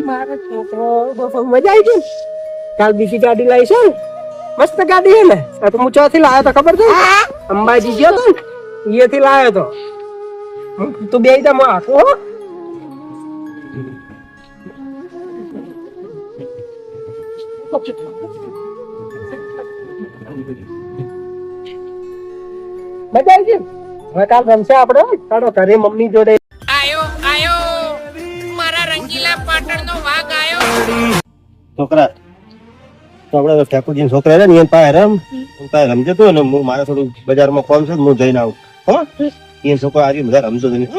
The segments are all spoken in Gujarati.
મારા છોકરો મજા આવી ગઈ. કાલ બીજી ગાડી લાવી છે, મસ્ત ગાડી છે ને. આ તો હું ચોથી લાવ્યો તો ખબર છે, અંબાજી ગયો તો ને એથી લાવ્યો તો. તું બે જા માં આખો મજા આવી ગઈ. હવે કાલ રમશે આપડે. ચાલો ઘરે મમ્મી જોડે. આયો આયો મારા રંગીલા પાટણનો વાઘ આયો. છોકરા તો આપડે ઠાકોરજી છોકરા રે ને એન પાસે રમ રમજે તો ને હું મારે થોડું બજારમાં કોમ છે, હું જઈને આવું. હો એ છોકરો આજે બધા રમજો નહીં.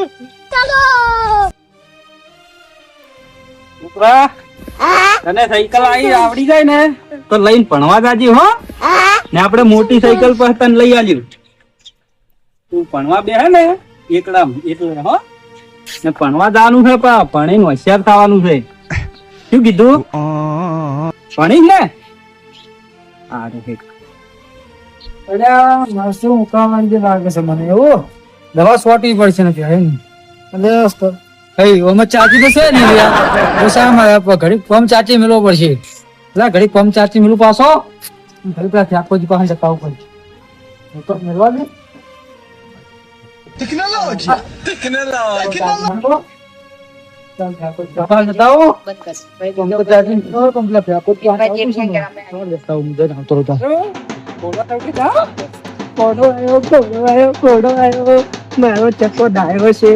છોકરા તને સાયકલ આવડી જાય ને તો લઈને ભણવા જાજે હો. ને આપણે મોટી સાયકલ પર તને લઈ આલ્યું. તું ભણવા બેહે ને એકદમ એટલે હો. ને ભણવા જવાનું છે, પણ ભણીને હોશિયાર થવાનું છે. શું કીધું? ભણીશ ને દવા સોટી પડશે ને ચાચી તો છે ને ઘડી પમ ચાચી મેળવો પડશે. ઘડી પમ ચાચી મેળવું પાછો ઘડી પેલા ઠાકોરજી પાસે જતા પડશે. મેળવા દે મારો ચક્કો ડાયો છે.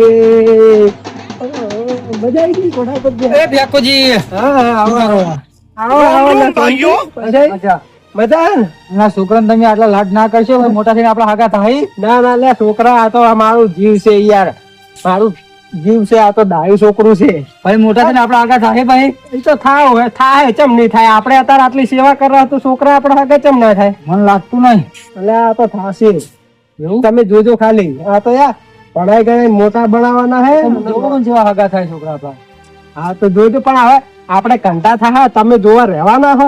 મજા આવી ગઈ. છોકરાને તમે આટલા લાડ ના કરશો, મોટા થઈને આપડા હાગા થાય. ના ના લે છોકરા, આ તો મારું જીવ છે યાર, મારું જીવ છે. આ તો ડાયું છોકરું છે. ભાઈ મોટા થઈને આપડા હાગા થાય. ભાઈ એ તો થાય ચમ નહીં થાય. આપણે અત્યારે આટલી સેવા કરવા તો છોકરા આપડા હાગા ચમ ના થાય? મને લાગતું નહીં. એટલે આ તો થશે. તમે જોજો ખાલી. આ તો યાર પઢાઈ ગણાય મોટા બનાવવાના હે. જેવા હાગા થાય છોકરા આપડા. હા તો જોજો. પણ હવે આપણે કંટા થા, તમે જોવા રહેવાના હો.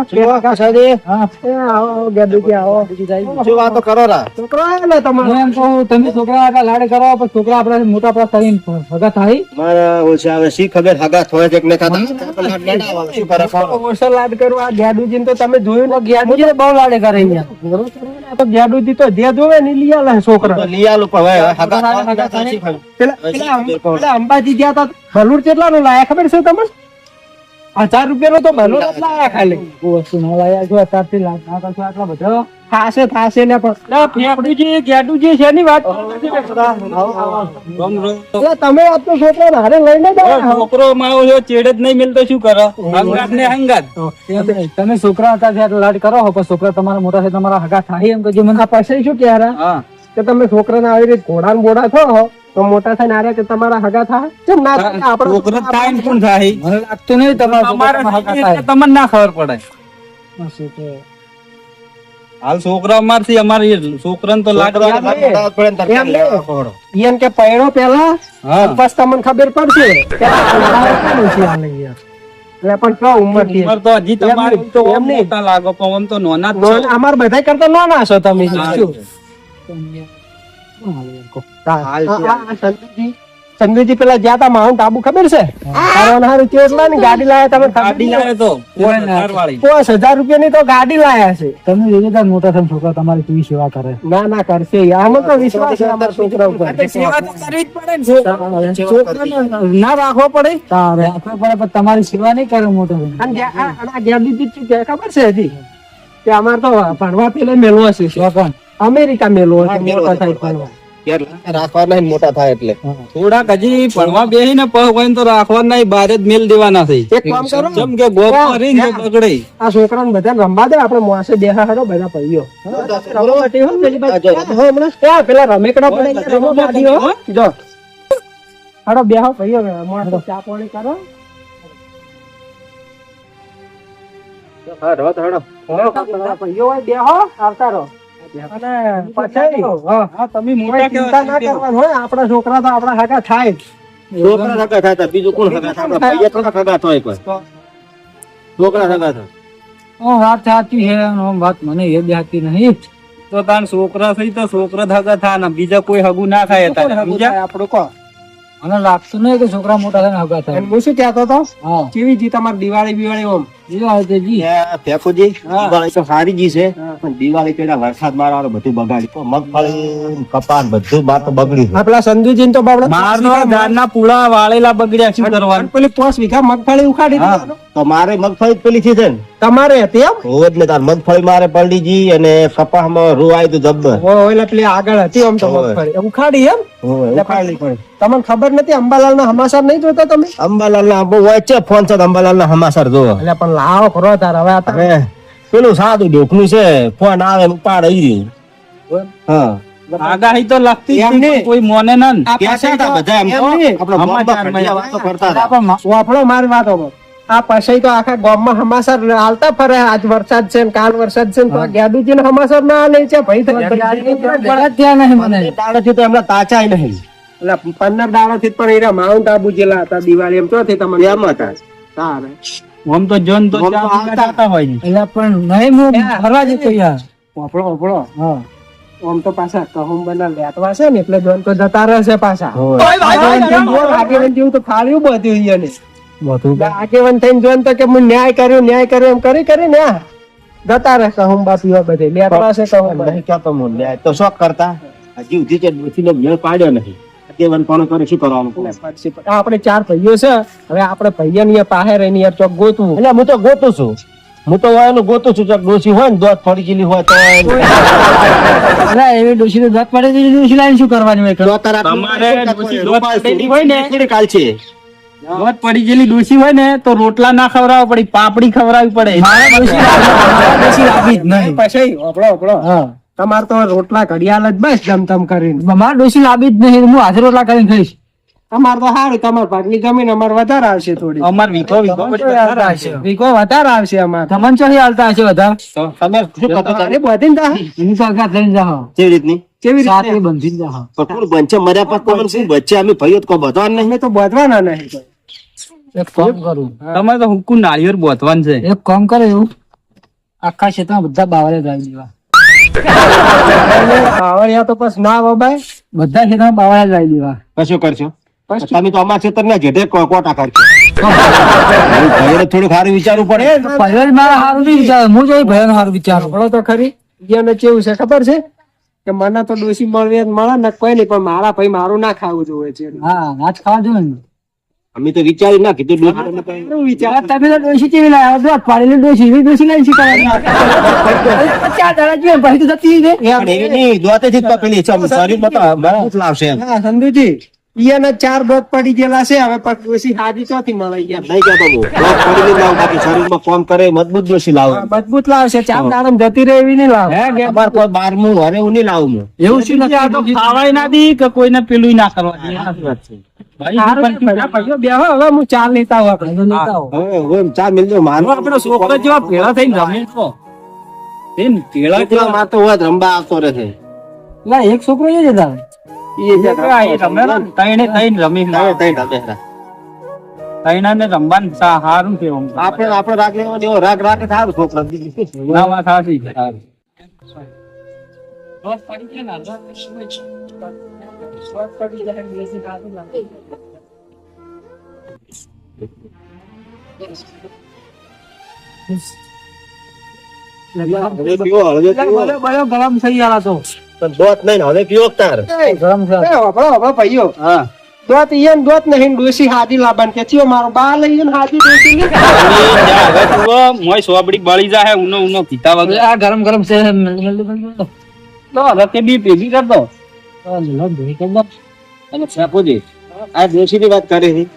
વાતો કરો રા છોકરા ને તમારે એમ કહું તમે છોકરા આટલા લાડ કરો, પણ છોકરા આપડા મોટા આપડા થઈને હગા થાય. મારા ઓછા આવે શી ખબર હગા થોય કે ને ખાતા શું કરે ઓછો લાડ કરો. આ ગેડુજી તો તમે જોયું ને, ગેડુજી બહુ લાડે કરે અહીંયા. તો ગેડુજી તો જે જોવે ને લઈ આલે છોકરા. લઈ આલું પણ હવે હગા પેલા અંબાજી ગયા તા ભલુર કેટલા નું લાયા ખબર છે તમને? 1000 રૂપિયા નો તો ભલુર લાયા ખાલી. વસ્તુ ના લાયા છો અત્યારથી લાડ ના કરશો આટલા બધા. થાશે ને પણ ફેફડુજી ગેડુજી છે ની વાત. તમે આ તો છોકરા હારે લઈને છોકરો મારો ચેડ જ નહીં મિલતો શું કરો? હંગાત ને હંગાત. તમે છોકરા હતા લાડ કરો હો, પણ છોકરા તમારા મોટા છે તમારા હગા થાય એમ કે મને પછી શું ક્યારે કે તમે છોકરાને આવી રીતે ઘોડા બોડા થો તો મોટા થઈને આરે કે તમારા હગા થાય કેમ ના થાય? આપણે છોકરો થાય ને પણ થાય. મને લાગતું નહીં તમારા હગા થાય. તમને ના ખબર પડે. હાલ છોકરા અમારથી અમારી છોકરાને તો લાડ એમ કે પૈણો પેલા બસ તમને ખબર પડશે. પણ તો ઉંમર તો હજી તમારી તો મોટા લાગો પણ તો નોના જ છો. અમાર બધા કરતા નાના છો તમે. સંજયજી પેલા જ્યાં તા માઉન્ટ આબુ ખબર છે? કેટલા ની ગાડી લાયા તમે? ગાડી લાવ્યો તો 5000 રૂપિયા ની તો ગાડી લાયા છે. તમે જોજો મોટા થઈને છોકરા તમારી કેવી સેવા કરે. ના કરશે. આમાં તો વિશ્વાસ છે અમારા છોકરા ઉપર. સેવા તો કરવી જ પડે ને. છોકરાને ના રાખવો પડે. રાખવો પડે પણ તમારી સેવા નહીં કરે મોટો થઈને. ખબર છે હજી કે અમારે તો ભણવા પેલા મેળવો છે. અમેરિકા મેળવો છે. મોટા થાય ભણવા રાખવા નહીં મોટા થાય એટલે થોડાક હજી ભણવા બેસી ને પગ હોય તો રાખવા નહીં, બહાર જ મેલ દેવાના થઈ. એક કામ કરો, જેમ કે ગોપમાં રહીને તો બગડે. આ છોકરાને બધા રમવા દે. આપણે મોસે બેહા હડો બધા ભાઈઓ. પેલા રમેકડા પડે જો હડો બેહો ભાઈઓ. ચા પાણી કરો. ભાઈઓ બેહો આવતા રહો. આપડા છોકરા તો આપડા હગા થાય. છોકરા હગા થાય બીજું કોણ હગા થાય? ભાઈ થોડા હગા થાય કોઈ છોકરા હગા થાય. વાત સાચી છે. વાત મને એ દેખાતી નહીં. તો તાન છોકરા થઈ તો છોકરા હગા થાય ને બીજા કોઈ હગું ના થાય. આપડું કો મને લાગતું નહીં કે છોકરા મોટા થઈને હગા થાય. અને હું શું કહેતો હતો હા કેવી જી તમારી દિવાળી ઓમ દિવાળી તે જી. ફેંકુજી દિવાળી તો સારી જી છે પણ દિવાળી પેલા વરસાદ મારવાનું બધું બગાડી તો મગફળી કપાસ બધું માર તો બગડી ગયું. આપડા સંધુજી તો બાબડા માર તો ઝાડના પૂળા વાળેલા બગડ્યા શું કરવાનું? પેલી 5 વીઘા મગફળી ઉખાડી દીધી. તો મારે મગફળી જ પેલી થી છે ને તમારે હતી એમ હોજ ને તાર મગફળી મારે પલડી જી અને કપાસમાં રૂ આવી તો જબ્બર એટલે પેલી આગળ હતી આમ તો હોય. મગફળી ઉખાડી એમ હોય, ઉખાડવી પડે. તમને ખબર નથી અંબાલાલ ના હમાસર નહીં જોતા તમે અંબાલાલ ના બહુ વચ્ચે ફોન છે અંબાલાલ ના હમાસર જોવો. એટલે પણ લાવો ખરો તાર હવે આ તો- હવે પેલું સાદું ડોકનું છે ફોન આવે ને ઉપાડ આવી રહ્યું. હા આગાહી તો લખતી જ એમ હતી, નહીં. પણ કોઈ મોને ના ને. આ ક્યાં પછી હતા તો- બધા એમ તો? એમ નહીં. આપણા ગામમાં સમાચારમાં ઘડિયા વાતો કરતા હતા. પણ વાપરો મારી વાત હોભળો. આ પછી તો આખા ગામમાં હમાસર હાલતા ફરે આજ વરસાદ છે ને કાલ વરસાદ છે ને તો ગેડુજી ને હમાસર ના હાલે છે ભાઈ તો બળદ ત્યાં નહીં મને. દાડાથી તો એમના તાચાય નહીં. એટલે 15 દાડાથી જ પણ એરા માઉન્ટ આબુ જેલા હતા દિવાળી એમ ચોથી તમને એમ હતા. તારે આમ તો જોન તો આમ તો ચા પીવા આવતા. જતા હોય ને. એટલે પણ નહીં હું ફરવા જતો યાર. વાપરો હા આમ તો પાછા કહું બના લેટવા છે ને એટલે જોન તો જતા રહેશે પાછા હોય. આગેવાન જેવું તો ફાળ્યું બધું અહીંયા બધું આગેવાન થઈને જોન તો કે હું ન્યાય કર્યો એમ કરી ને જતા રહે કહું બા પીવા બધે લેટવા છે કહું નહીં કહેતો હું ન્યાય તો શોખ કરતા હજી સુધી છે ડોશીનો મેળ પાડ્યો નહીં. આગેવાન કોણ કરે શું કરવાનું? આપણે 4 ભાઈઓ છે હવે આપણે ભાઈઓ ની પાસે રહીને યાર ચોક ગોતવું એટલે હું તો ગોતું છું. હું તો એનું ગોતું છું કે ડોશી હોય ને દોત પડી ગયેલી હોય તો અરે એવી ડોશી તો દાંત પાડે તો ડોશી લાવીને શું કરવાની હોય? તમારે ડોશી દોત પડેલી હોય ને, થોડી કાલ છે. દોત પડી ગયેલી ડોશી હોય ને તો રોટલા ના ખવડાવવા પડે, પાપડી ખવડાવવી પડે. મારે ડોશી લાવી જ નહીં. પછી આપણો હા તમારે તો રોટલા ઘડિયાળ જ બસ જમતમ કરીને મારે ડોશી લાવી જ નહીં. હું હાથે રોટલા કરીને ખાઈશ. અમારે તો સારું તમારા ભાગની જમીન અમારે વધારે આવશે થોડી અમાર વીઘો બધી વધારે આવશે. વીઘો વધારે આવશે અમારે તમને ચોથી હાલતા હશે વધારે? તો તમે શું કરતા હતા? અરે બધીને તા એની તો અગાત લઈને જાઓ. કેવી રીતની કેવી સાથે રીતે બંધીને જાઓ. પણ કોણ બનશે મર્યા પછી તમને શું બચ્ચે અમે ભાઈઓ તો કોઈ બધવા નહીં. અમે તો બધવાના નહીં કોઈ. એક કામ કરું. તમારે તો હુકુ નાળિયેર બોતવાનું છે. એક કામ કરે એવું આખા ક્ષેત્રમાં બધા બાવળે લાવી દેવા. કાવડિયા તો બસ ના વબાય બધા ક્ષેત્રમાં બાવળે લાવી દેવા. કશું કરશો પછી તમે તો અમારા ક્ષેત્ર ના જેઠે કોટા કરશો. ભાઈઓને થોડું સારું વિચારવું પડે. પહેલા જ મારે સારું નહીં વિચાર. હું જોઈ ભયાનો સારું વિચારું. સાંભળો તો ખરી એને કેવું છે ખબર છે કે મને તો ડોસી મળવી જ મળે ને કોઈ નહીં પણ મારા ભાઈ મારું ના ખાવું જોવે છે હા આજ ખાવા જોઈએ ને. અમે તો વિચારી ના કીધું ડોશીને કઈ. સારું વિચાર તમે તો ડોશી કેવી લાવ્યા? દોત પાડેલી ડોશી એવી ડોશી લાવી શીખવાડી. 4 દાડા જોઈએ પછી તો જતી રહે. પણ એવી નહીં, દોતેથી જ પકડી છે. આમ શરીરમાં તો મજબૂત લાવશે એમ. હા સંધુજી ઈયાના 4 ડોક પડી ગયેલા છે હવે પણ ડોસી હાજી ચોથી મળે યાર નહીં કહેતો હું. દોત પડીને લાવ, બાકી શરીરમાં કામ કરે મજબૂત ડોશી લાવો. મજબૂત લાવશે 4 દાડમ જતી રહે એવી નહીં લાવે અમારે કોઈ બારમું હવે હું નહીં લાવું હું. એવું શું આ તો નથી? ખાવાય ના દી કે કોઈને પેલું ના કરવા દે. ભાઈ, સારું છે, બધા ભાઈઓ બેહો હવે હું 4 લેતા આવું આપણે તો લેતા આવો. હવે હું ચા મિલજો મારું. આપડે છોકરા જેવા ભેળા થઈને રમે તો. બેન, ભેળા એટલા માં તો હોય જ રમવા આવતો રહે. લા, એક છોકરો એ જ હતા. જેવા એ રમે ને, તઈને તઈને રમી હવે તઈ રમે. તઈનાને રમવાનું સારું છે આમ તો. આપણે રાગ લેવાનો એવો રાગ રાખે સારું છોકરા. બીજું શું? ના, વાત સાચી છે. હવે પીવો, હવે પીવો. બળો ગરમ થઈ ગયા તો. પણ દોત નહીં ને, હવે પીવો તાર. ગરમ છે. હવે ભાઈઓ હા. દોત ઈયન દોત નહીં ડોસી હાજી લાવવાનું કે ચિયો મારો બા લઈ ને હાજી ડોસી નહીં તમે જા, હવે જુઓ, મોય સોબડી બળી જાહે, ઉનો પીતા વગર. આ ગરમ ગરમ છે. તો હવે તે બી ભેગી કરતો. અને સાપુજી, આ ડોશીની વાત કરી હતી.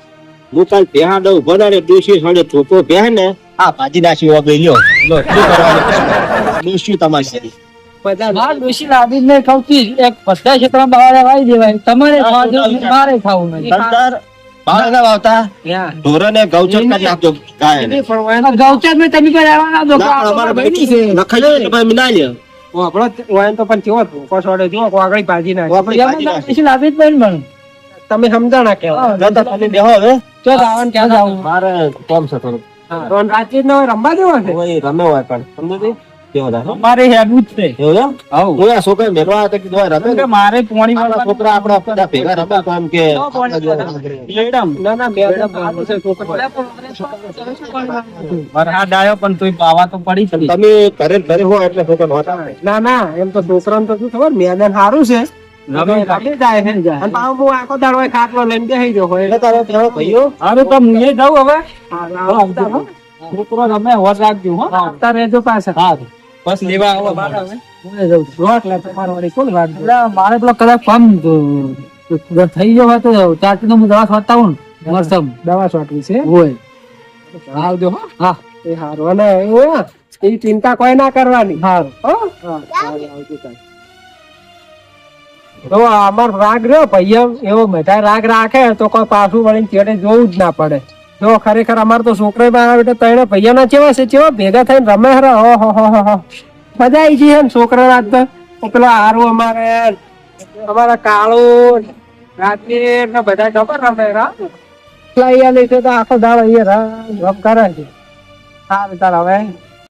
હું કાલ પેહા દઉં બનાડે ડોશી સળે ચોપો પહે ને આ ભાજી નાસી વગર લ્યો. લો, શું કરવાનું? ડોશી તમારી સારી. માર ડોશી લાવી જ નહીં ખાવતી. એક બધા ક્ષેત્રમાં બાવળે વાવી દેવાય. તમારે ખાવા જેવું છે, મારે ખાવું નહીં. તંતર બાળ ના વાવતા ઢોરને ગૌચર કરી નાખજો ગાયને. આ ગૌચરમાં તમે કોઈ રહેવા ના દો. ના, પણ અમારે બેઠી છે. નખાઈ જાય એટલે ભાઈ ના લ્યો. આપણો વાયન તો પણ કેવો ધોકો છોડે જો આગળ ભાજી નાખે આપણી ભાજી નાખી. ડોશી લાવી જ નહીં મને. તમે સમજાણા કેવા નંતર તમે બેહો હવે. ચો જવાનું ક્યાં જવું મારે કોમ છે થોડું. રાત્રિ નો રમવા દેવા છે હોય રમે હોય પણ સમજો કેવો થાય? અમારે હેડવું જ છે એવું એમ? હવ હું આ છોકરાને મેળવા આવ્યો તો કીધું, આ રમે કે ને. મારે પોણી આપણા છોકરા આપણા બધા ભેગા રમે તો એમ કે લેડમ ના ના મેડમ સારું છે છોકરા. વરસાદ આવ્યો પણ તોય પાવા તો પડી જ ગઈ. તમે ઘરે હો એટલે છોકરા નહોતા આવે. ના ના એમ તો છોકરાને તો શું ખબર મેદાન સારું છે રમે રમી જાય છે અને પાછો હું આખો દાડો એ ખાટલો લઈને બેસી ગયો હોય એટલે તારો પેલો ભાઈઓ હારું તો હું એ જાઉં હવે આવતા હો. છોકરો રમે હોર રાખજો હો આવતા રહેજો પાછા હા બસ લેવા આવો બાર હવે હું એ જાઉં છું. રોટલા તમારા વળી કોણ વાત કરે? એટલે મારે પેલો કદાચ ફોર્મ થઈ ગયો હોય તો ચાચી હું દવા છોડતા હું મરસમ દવા છોટવી છે હોય આવજો હો. હા એ હારું અને એવું હે, એ ચિંતા કોઈ ના કરવાની સારું હો? તો અમાર રાગ રહ્યો ભાઈ એવો બધા રાગ રાખે તો કોઈ પાછું વળીને ચેડે જોવું જ ના પડે. જો ખરેખર અમાર તો છોકરા બાર બેટા ત્રણે ભાઈઓના ચેવા છે ચેવા ભેગા થઈને રમે હરે હો હો હો હો હો. મજા આવી ગઈ છે છોકરા રાત તો પેલો હારું અમારા કાળું રાજવીર ને બધા ખબર રમે લઈ આલી છે તો આખો દાડો એ રમ કરે છે. સારું ચાલ હવે